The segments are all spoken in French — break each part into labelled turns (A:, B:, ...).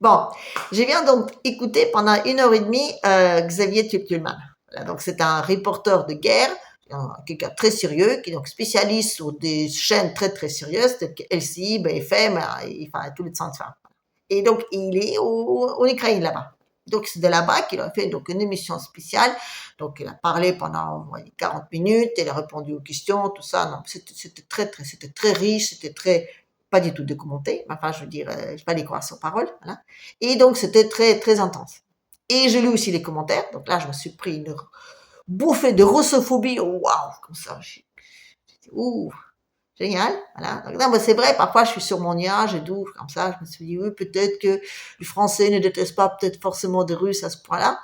A: Bon, je viens donc écouter pendant 1 heure et demie Xavier Tutulman. Voilà, donc c'est un reporter de guerre, quelqu'un très sérieux, qui est donc spécialiste sur des chaînes très très sérieuses, telles que LCI, BFM, enfin tous les centres. Et donc il est en Ukraine là-bas. Donc c'est de là-bas qu'il a fait donc une émission spéciale. Donc il a parlé pendant 40 minutes, il a répondu aux questions, tout ça. Non, c'était très riche, c'était très pas du tout documenté, mais enfin je veux dire, je vais pas croire sur parole, voilà. Et donc c'était très très intense. Et j'ai lu aussi les commentaires, donc là je me suis pris une bouffée de russophobie, waouh, comme ça, j'ai dit ouh, génial, voilà. Donc, non, mais c'est vrai, parfois je suis sur mon nuage et tout, comme ça, je me suis dit oui, peut-être que les Français ne détestent pas peut-être forcément des Russes à ce point-là.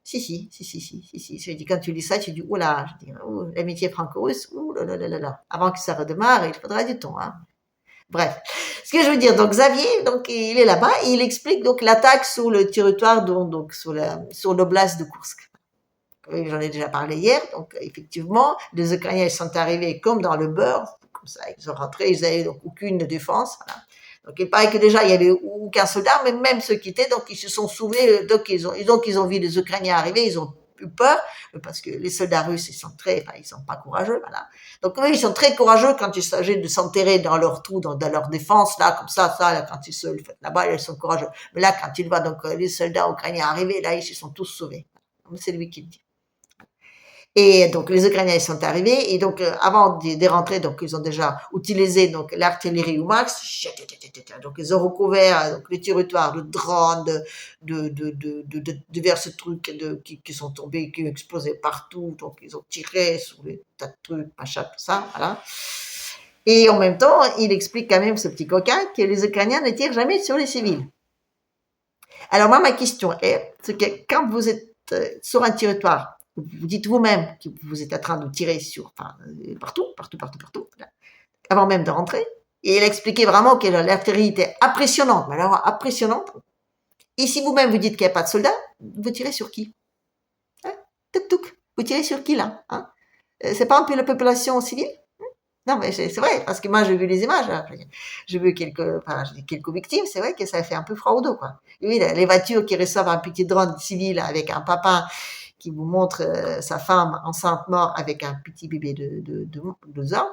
A: Si. Je dis, quand tu lis ça, tu dis, oula, je dis, l'amitié franco-russe, ouh là là là là là. Avant que ça redémarre, il faudra du temps, hein. Bref. Ce que je veux dire, donc Xavier, donc il est là-bas et il explique donc l'attaque sur le territoire, donc sur l'oblast de Kursk. Oui, j'en ai déjà parlé hier. Donc effectivement, les Ukrainiens ils sont arrivés comme dans le beurre, comme ça, ils sont rentrés, ils avaient donc aucune défense. Voilà. Donc il paraît que déjà il y avait aucun soldat, mais même ceux qui étaient, donc ils se sont sauvés. Donc ils ont vu les Ukrainiens arriver, ils ont eu peur parce que les soldats russes ils sont pas courageux, voilà. Donc eux ils sont très courageux quand il s'agit de s'enterrer dans leur trou, dans leur défense là, comme ça là, quand ils se le font là-bas ils sont courageux. Mais là quand il voit donc les soldats ukrainiens arriver, là ils se sont tous sauvés. C'est lui qui le dit. Et donc les Ukrainiens ils sont arrivés et donc avant de rentrer, donc ils ont déjà utilisé donc l'artillerie au max. Donc ils ont recouvert donc les territoires de drones, de divers trucs qui sont tombés, qui ont explosé partout. Donc ils ont tiré sur les tas de trucs, machin, tout ça, voilà. Et en même temps, il explique quand même ce petit coquin que les Ukrainiens ne tirent jamais sur les civils. Alors moi ma question est, c'est que quand vous êtes sur un territoire, vous dites vous-même que vous êtes en train de tirer sur, enfin, partout, avant même de rentrer. Et il a expliqué vraiment que l'artillerie était impressionnante, mais alors impressionnante. Et si vous-même vous dites qu'il n'y a pas de soldats, vous tirez sur qui? Hein? Touk. Vous tirez sur qui là, hein? C'est pas un peu la population civile? Non, mais c'est vrai, parce que moi j'ai vu les images, hein. J'ai vu quelques victimes, c'est vrai que ça fait un peu froid au dos, quoi. Et oui, les voitures qui reçoivent un petit drone civil avec un papa qui vous montre sa femme enceinte morte avec un petit bébé de 12 ans,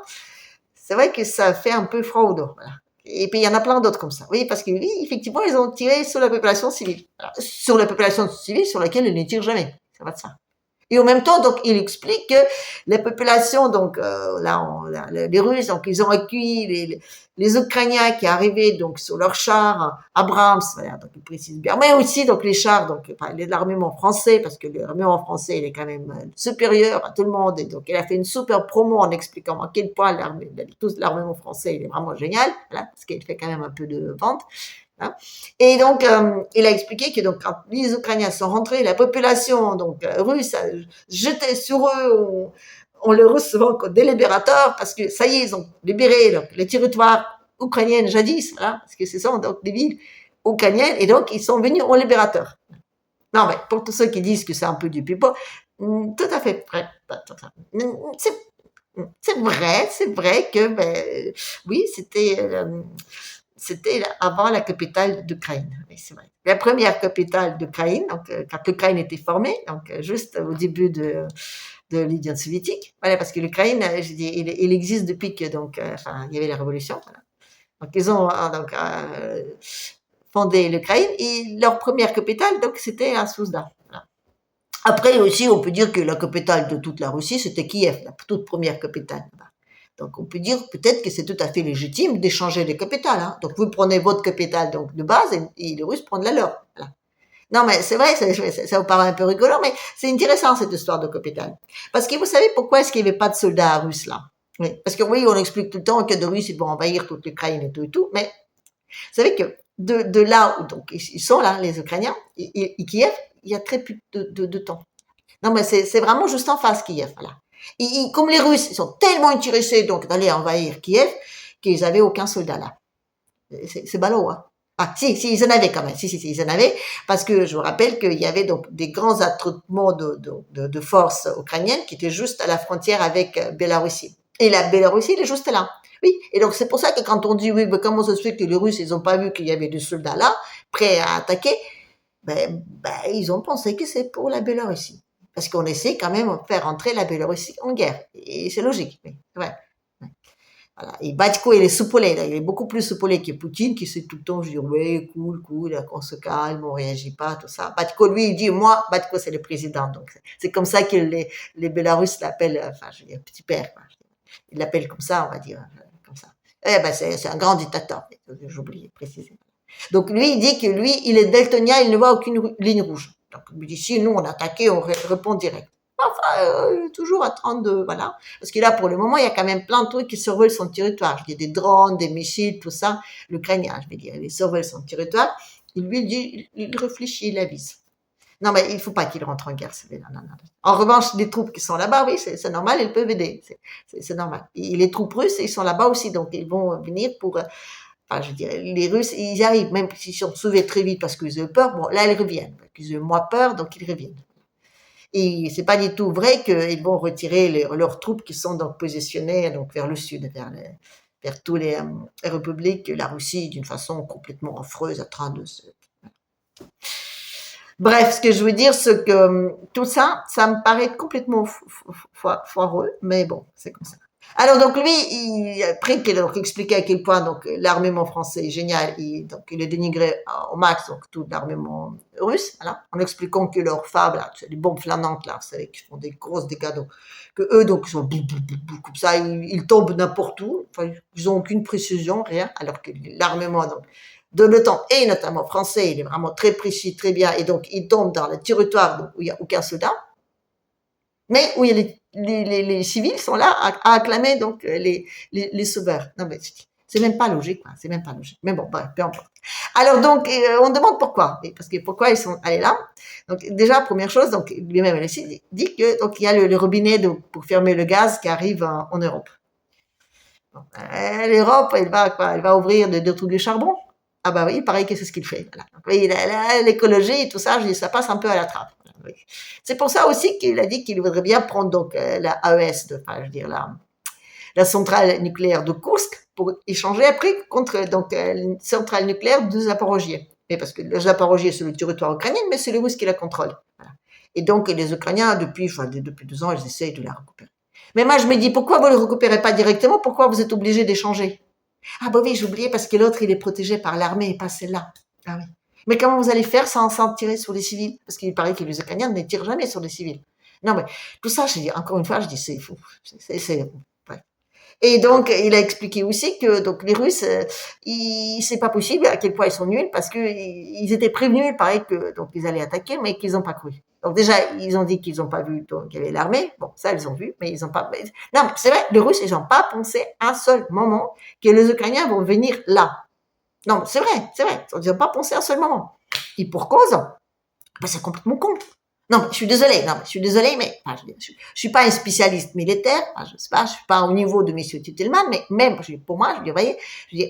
A: c'est vrai que ça fait un peu froid au dos. Voilà. Et puis il y en a plein d'autres comme ça. Oui, parce que oui, effectivement, ils ont tiré sur la population civile. Alors, sur la population civile sur laquelle ils ne tirent jamais. Ça va de ça. Et en même temps, donc, il explique que les populations, donc les Russes, donc ils ont accueilli les Ukrainiens qui arrivaient donc sur leurs chars Abrams, voilà, donc il précise bien, mais aussi donc les chars, donc enfin, l'armement français, parce que l'armement français il est quand même supérieur à tout le monde, et donc il a fait une super promo en expliquant à quel point l'armement français il est vraiment génial, voilà, parce qu'il fait quand même un peu de vente. Hein. Et donc, il a expliqué que donc, quand les Ukrainiens sont rentrés, la population donc russe a jeté sur eux, on les recevant comme des libérateurs, parce que ça y est, ils ont libéré donc, les territoires ukrainiens jadis, voilà, parce que ce sont donc des villes ukrainiennes, et donc ils sont venus en libérateurs. Non, mais pour tous ceux qui disent que c'est un peu du pipeau, tout à fait vrai. C'est vrai que, ben, oui, c'était avant la capitale d'Ukraine. Oui, c'est vrai. La première capitale d'Ukraine, donc quand l'Ukraine était formée, donc juste au début de l'Union soviétique. Voilà, parce que l'Ukraine, je dis, il existe depuis que donc, enfin, il y avait la révolution. Voilà. Donc ils ont donc fondé l'Ukraine et leur première capitale, donc c'était à Souzda. Voilà. Après aussi, on peut dire que la capitale de toute la Russie, c'était Kiev, la toute première capitale. Donc, on peut dire peut-être que c'est tout à fait légitime d'échanger les capitales. Hein. Donc, vous prenez votre capitale donc de base et les Russes prennent la leur. Voilà. Non, mais c'est vrai, ça vous paraît un peu rigolo, mais c'est intéressant cette histoire de capitale. Parce que vous savez pourquoi est-ce qu'il n'y avait pas de soldats russes là? Oui. Parce que oui, on explique tout le temps que les Russes ils vont envahir toute l'Ukraine et tout, mais vous savez que de là où donc ils sont là, les Ukrainiens, et Kiev, il y a très peu de temps. Non, mais c'est vraiment juste en face Kiev, voilà. Et comme les Russes ils sont tellement intéressés donc d'aller envahir Kiev qu'ils avaient aucun soldat là. C'est ballot, hein. Ah, si, ils en avaient quand même. Si, ils en avaient. Parce que je vous rappelle qu'il y avait donc des grands attroupements de forces ukrainiennes qui étaient juste à la frontière avec Bélarussie. Et la Bélarussie, elle est juste là. Oui. Et donc, c'est pour ça que quand on dit, oui, ben, comment ça se fait que les Russes, ils ont pas vu qu'il y avait des soldats là, prêts à attaquer, ben, ils ont pensé que c'est pour la Bélarussie. Parce qu'on essaie quand même de faire entrer la Bélarussie en guerre. Et c'est logique. Mais, ouais. Voilà. Et Batko, il est soupolé, là. Il est beaucoup plus soupolé que Poutine, qui sait tout le temps, je dis, ouais, cool, là, qu'on se calme, on réagit pas, tout ça. Batko, lui, il dit, moi, Batko, c'est le président. Donc, c'est comme ça que les Bélarusses l'appellent, enfin, je veux dire, petit père, quoi. Ils l'appellent comme ça, on va dire, comme ça. Eh ben, c'est un grand dictateur. J'oublie de préciser. Donc, lui, il dit que lui, il est daltonien, il ne voit aucune ligne rouge. Donc, il me dit, si nous, on attaquait, on répond direct. Enfin, toujours en train de, voilà. Parce que là, pour le moment, il y a quand même plein de trucs qui survolent son territoire. Il y a des drones, des missiles, tout ça. L'Ukrainien, je vais dire, il survole son territoire. Il lui dit, il réfléchit, il avise. Non, mais il faut pas qu'il rentre en guerre. Non, non, non. En revanche, les troupes qui sont là-bas, oui, c'est normal, ils peuvent aider. C'est normal. Et les troupes russes, ils sont là-bas aussi, donc ils vont venir pour, enfin, je dirais, les Russes, ils arrivent, même s'ils sont sauvés très vite parce qu'ils ont peur, bon, là, ils reviennent. Ils ont moins peur, donc ils reviennent. Et c'est pas du tout vrai qu'ils vont retirer leurs troupes qui sont donc positionnées donc vers le sud, vers tous les républiques, la Russie d'une façon complètement affreuse, en train de se. Bref, ce que je veux dire, c'est que tout ça, ça me paraît complètement foireux, mais bon, c'est comme ça. Alors donc lui, après qu'il a expliqué à quel point donc l'armement français est génial, donc il est dénigré au max donc tout l'armement russe, voilà, en expliquant que leurs phares, là, les bombes flânantes là, vous savez, qui font des grosses dégâts, donc que eux donc ils sont comme ça, ils tombent n'importe où, enfin ils ont aucune précision, rien, alors que l'armement donc de l'OTAN et notamment français, il est vraiment très précis, très bien, et donc il tombe dans le territoire donc, où il n'y a aucun soldat, mais où il y a les civils sont là à acclamer donc les sauveurs. Non mais c'est même pas logique, quoi. C'est même pas logique. Mais bon, bref, peu importe. Alors donc on demande pourquoi, parce que pourquoi ils sont allés là. Donc déjà première chose, donc lui-même il dit que donc il y a le robinet pour fermer le gaz qui arrive en Europe. Bon, L'Europe, elle va quoi? Elle va ouvrir deux trucs de charbon. Ah bah oui, pareil que c'est ce qu'il fait. Voilà. Donc, oui, l'écologie et tout ça, je dis, ça passe un peu à la trappe. Oui. C'est pour ça aussi qu'il a dit qu'il voudrait bien prendre donc la AES, enfin, je veux dire la centrale nucléaire de Kursk pour échanger après contre donc une centrale nucléaire de Zaporogie. Mais parce que le Zaporogie c'est le territoire ukrainien, mais c'est les Russes qui la contrôlent. Voilà. Et donc les Ukrainiens depuis 2 ans ils essayent de la récupérer. Mais moi je me dis pourquoi vous ne le récupérez pas directement? Pourquoi vous êtes obligé d'échanger? Ah bah oui, j'ai oublié parce que l'autre il est protégé par l'armée et pas celle-là. Ah oui. Mais comment vous allez faire sans tirer sur les civils? Parce qu'il paraît que les Ukrainiens ne tirent jamais sur les civils. Non mais tout ça, je dis encore une fois, je dis c'est fou. Ouais. Et donc il a expliqué aussi que donc les Russes, c'est pas possible à quel point ils sont nuls parce que ils étaient prévenus, il paraît que donc ils allaient attaquer, mais qu'ils n'ont pas cru. Donc déjà ils ont dit qu'ils n'ont pas vu donc qu'il y avait l'armée. Bon ça ils ont vu, mais ils n'ont pas. Non mais c'est vrai, les Russes ils n'ont pas pensé un seul moment que les Ukrainiens vont venir là. Non, c'est vrai, c'est vrai. Ils n'ont pas pensé un seul moment. Et pour cause, ben, c'est complètement con. Non, je suis désolée, mais enfin, je suis pas un spécialiste militaire, enfin, je sais pas, je suis pas au niveau de Monsieur Tuttelman, mais même pour moi, je dis, voyez,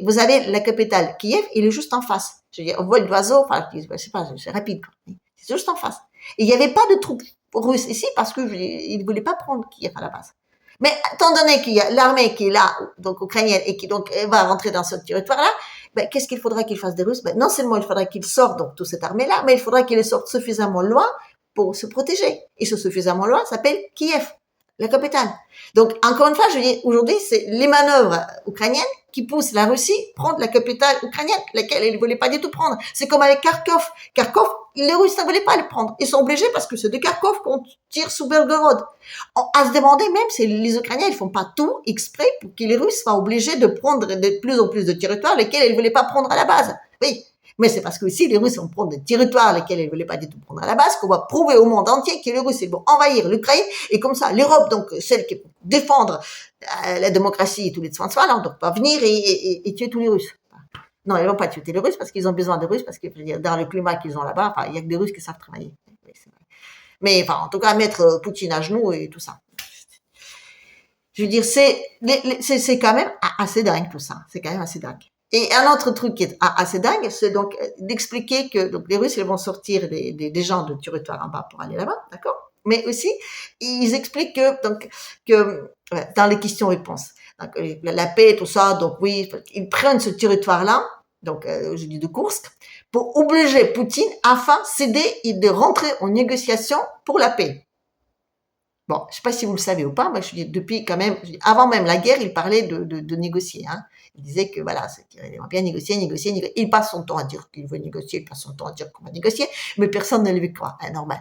A: vous avez la capitale Kiev, il est juste en face. Je dis, au vol d'oiseau, enfin, je sais pas, c'est rapide, quoi. C'est juste en face. Et il n'y avait pas de troupes russes ici parce que ils ne voulaient pas prendre Kiev à la base. Mais étant donné qu'il y a l'armée qui est là, donc ukrainienne, et qui donc va rentrer dans ce territoire-là, ben, qu'est-ce qu'il faudra qu'ils fassent des Russes? Ben, non seulement il faudra qu'ils sortent donc toute cette armée-là, mais il faudra qu'ils sortent suffisamment loin pour se protéger. Et ce suffisamment loin s'appelle Kiev, la capitale. Donc, encore une fois, je dis, aujourd'hui, c'est les manœuvres ukrainiennes qui poussent la Russie à prendre la capitale ukrainienne, laquelle elle ne voulait pas du tout prendre. C'est comme avec Kharkov. Kharkov, les Russes ne voulaient pas le prendre. Ils sont obligés parce que c'est de Kharkov qu'on tire sous Belgorod. À se demander même si les Ukrainiens, ils font pas tout exprès pour que les Russes soient obligés de prendre de plus en plus de territoires lesquels ils ne voulaient pas prendre à la base. Oui. Mais c'est parce que si les Russes vont prendre des territoires lesquels ils ne voulaient pas du tout prendre à la base, qu'on va prouver au monde entier que les Russes ils vont envahir l'Ukraine, et comme ça, l'Europe, donc celle qui peut défendre la démocratie et tous les soins, donc va venir et tuer tous les Russes. Non, ils ne vont pas tuer les Russes parce qu'ils ont besoin de Russes, parce que dans le climat qu'ils ont là-bas, enfin, il n'y a que des Russes qui savent travailler. Mais enfin, en tout cas, mettre Poutine à genoux et tout ça. Je veux dire, c'est quand même assez dingue tout ça. C'est quand même assez dingue. Et un autre truc qui est assez dingue, c'est donc d'expliquer que donc les Russes ils vont sortir des gens de territoire en bas pour aller là-bas, d'accord? Mais aussi ils expliquent que Ouais, dans les questions-réponses. Donc, la paix, tout ça, donc oui, ils prennent ce territoire-là, donc je dis de Koursk, pour obliger Poutine afin céder et de rentrer en négociation pour la paix. Bon, je sais pas si vous le savez ou pas, moi je dis depuis quand même, avant même la guerre, il parlait de négocier. Hein. Il disait que voilà, qu'il aimerait bien négocier. Il passe son temps à dire qu'il veut négocier, il passe son temps à dire qu'on va négocier, mais personne ne lui croit, hein, normal.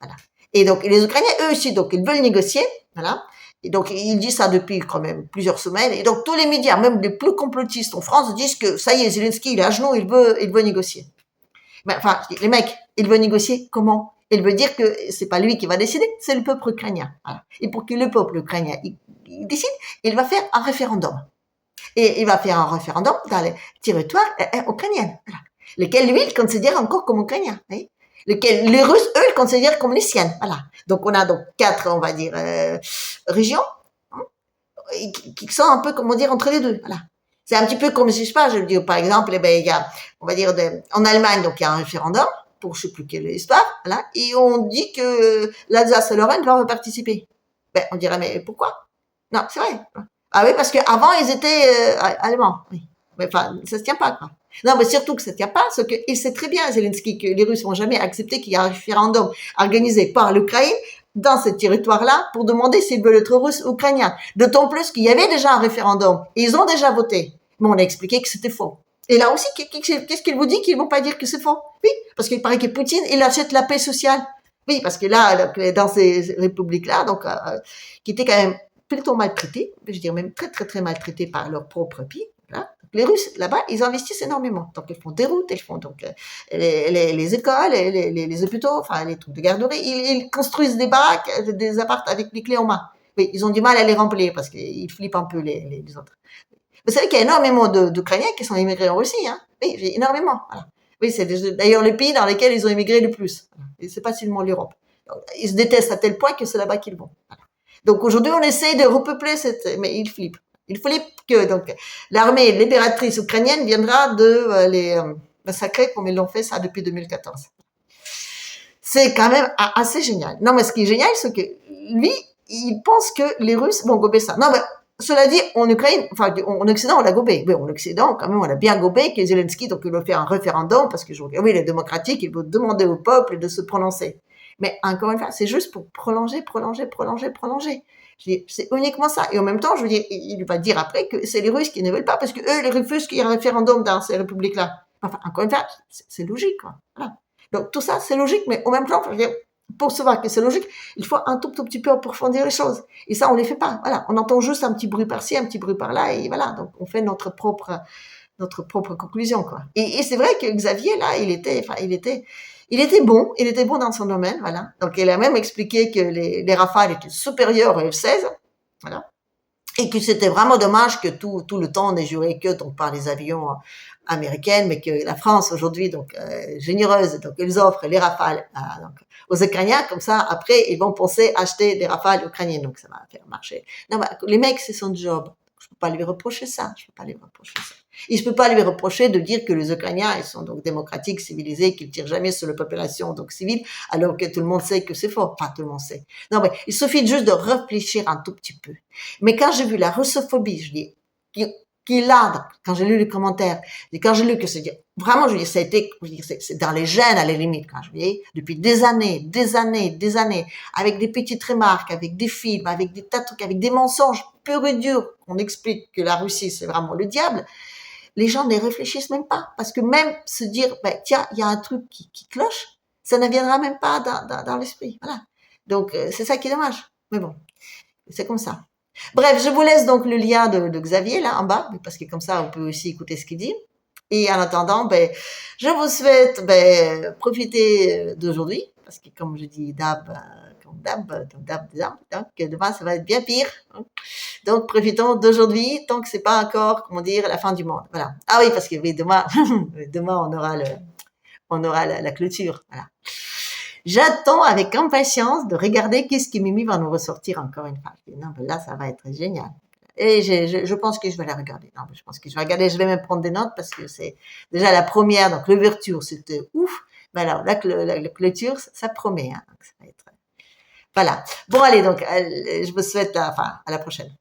A: Voilà. Et donc les Ukrainiens, eux aussi, donc ils veulent négocier, voilà. Et donc il dit ça depuis quand même plusieurs semaines. Et donc tous les médias, même les plus complotistes en France, disent que ça y est, Zelensky il est à genoux, il veut négocier. Mais enfin, les mecs, il veut négocier comment? Il veut dire que c'est pas lui qui va décider, c'est le peuple ukrainien. Voilà. Et pour que le peuple ukrainien il décide, il va faire un référendum. Et il va faire un référendum dans les territoires ukrainiens, voilà. Lesquels lui il considère encore comme ukrainiens. Oui. Lesquels les Russes eux ils considèrent comme les siennes. Voilà. Donc on a donc 4 on va dire régions hein, qui sont un peu comment dire entre les deux. Voilà. C'est un petit peu comme, je sais pas, je veux dire, par exemple, eh ben, il y a, on va dire, en Allemagne, donc, il y a un référendum, pour je sais plus quelle histoire, voilà, et on dit que l'Alsace et Lorraine doivent participer. Ben, on dirait, mais pourquoi? Non, c'est vrai. Ah oui, parce qu'avant, ils étaient allemands. Oui. Mais enfin, ça se tient pas, quoi. Non, mais surtout que ça ne tient pas, c'est qu'il sait très bien, Zelensky, que les Russes vont jamais accepter qu'il y ait un référendum organisé par l'Ukraine dans ce territoire-là pour demander s'ils veulent être russes ou ukrainiens. D'autant plus qu'il y avait déjà un référendum. Et ils ont déjà voté. Mais on a expliqué que c'était faux. Et là aussi, qu'est-ce qu'il vous dit qu'ils vont pas dire que c'est faux? Oui, parce qu'il paraît que Poutine, il achète la paix sociale. Oui, parce que là, dans ces républiques-là, donc, qui étaient quand même plutôt maltraités, je dirais même très, très, très maltraités par leur propre pays, là. Les Russes, là-bas, ils investissent énormément. Donc, ils font des routes, ils font donc les écoles, les hôpitaux, enfin, les trucs de garderie. Ils construisent des baraques, des apparts avec les clés en main. Oui, ils ont du mal à les remplir parce qu'ils flippent un peu les autres. Vous savez qu'il y a énormément d'Ukrainiens qui sont immigrés en Russie, hein. Oui, énormément. Voilà. Oui, c'est d'ailleurs le pays dans lequel ils ont immigré le plus. Et c'est pas seulement l'Europe. Ils se détestent à tel point que c'est là-bas qu'ils vont. Voilà. Donc aujourd'hui, on essaie de repeupler mais ils flippent. Ils flippent que donc l'armée libératrice ukrainienne viendra de les massacrer comme ils l'ont fait ça depuis 2014. C'est quand même assez génial. Non, mais ce qui est génial, c'est que lui, il pense que les Russes vont gober ça. Non, mais cela dit, en Ukraine, enfin, en Occident, on l'a gobé. Oui, en Occident, quand même, on l'a bien gobé que Zelensky, donc, il veut faire un référendum parce que, oui, il est démocratique, il veut demander au peuple de se prononcer. Mais encore une fois, c'est juste pour prolonger. C'est uniquement ça. Et en même temps, je veux dire, il va dire après que c'est les Russes qui ne veulent pas parce que eux, ils refusent qu'il y ait un référendum dans ces républiques-là. Enfin, encore une fois, c'est logique, quoi. Voilà. Donc, tout ça, c'est logique, mais en même temps, je veux dire, pour savoir que c'est logique, il faut un tout petit peu approfondir les choses. Et ça, on les fait pas. Voilà. On entend juste un petit bruit par-ci, un petit bruit par-là, et voilà. Donc, on fait notre propre conclusion, quoi. Et c'est vrai que Xavier, là, il était bon dans son domaine, voilà. Donc, il a même expliqué que les Rafales étaient supérieurs aux F-16, voilà. Et que c'était vraiment dommage que tout le temps n'ait juré que donc par les avions américaines, mais que la France aujourd'hui donc généreuse, donc ils offrent les Rafales donc, aux Ukrainiens, comme ça après ils vont penser acheter des Rafales ukrainiennes, donc ça va faire marcher. Non, bah, les mecs c'est son job, je peux pas lui reprocher ça, Et je peux pas lui reprocher de dire que les Ukrainiens ils sont donc démocratiques, civilisés, qu'ils tirent jamais sur la population donc civile, alors que tout le monde sait que c'est faux, pas tout le monde sait. Non, mais il suffit juste de réfléchir un tout petit peu. Mais quand j'ai vu la russophobie, je dis, qui est là, quand j'ai lu les commentaires, et quand j'ai lu que c'est vraiment, je dis, ça a été, c'est dans les gènes à la limite, quand je dis, depuis des années, avec des petites remarques, avec des films, avec des tas de trucs, avec des mensonges purs et durs, on explique que la Russie c'est vraiment le diable. Les gens ne réfléchissent même pas, parce que même se dire, ben, tiens, il y a un truc qui cloche, ça ne viendra même pas dans l'esprit, voilà. Donc, c'est ça qui est dommage. Mais bon, c'est comme ça. Bref, je vous laisse donc le lien de Xavier là en bas, parce que comme ça on peut aussi écouter ce qu'il dit. Et en attendant, ben, je vous souhaite profiter d'aujourd'hui, parce que comme je dis donc demain ça va être bien pire. Donc profitons d'aujourd'hui tant que c'est pas encore, comment dire, la fin du monde. Voilà. Ah oui, parce que oui, demain, demain on aura la clôture. Voilà. J'attends avec impatience de regarder qu'est-ce que Mimi va nous ressortir encore une fois. Non, mais là, ça va être génial. Et je pense que je vais la regarder. Non, mais je pense que je vais regarder. Je vais même prendre des notes parce que c'est déjà la première. Donc, l'ouverture, c'était ouf. Mais alors, la clôture, ça promet. Hein, donc ça va être Voilà. Bon, allez, donc, je vous souhaite, enfin, à la prochaine.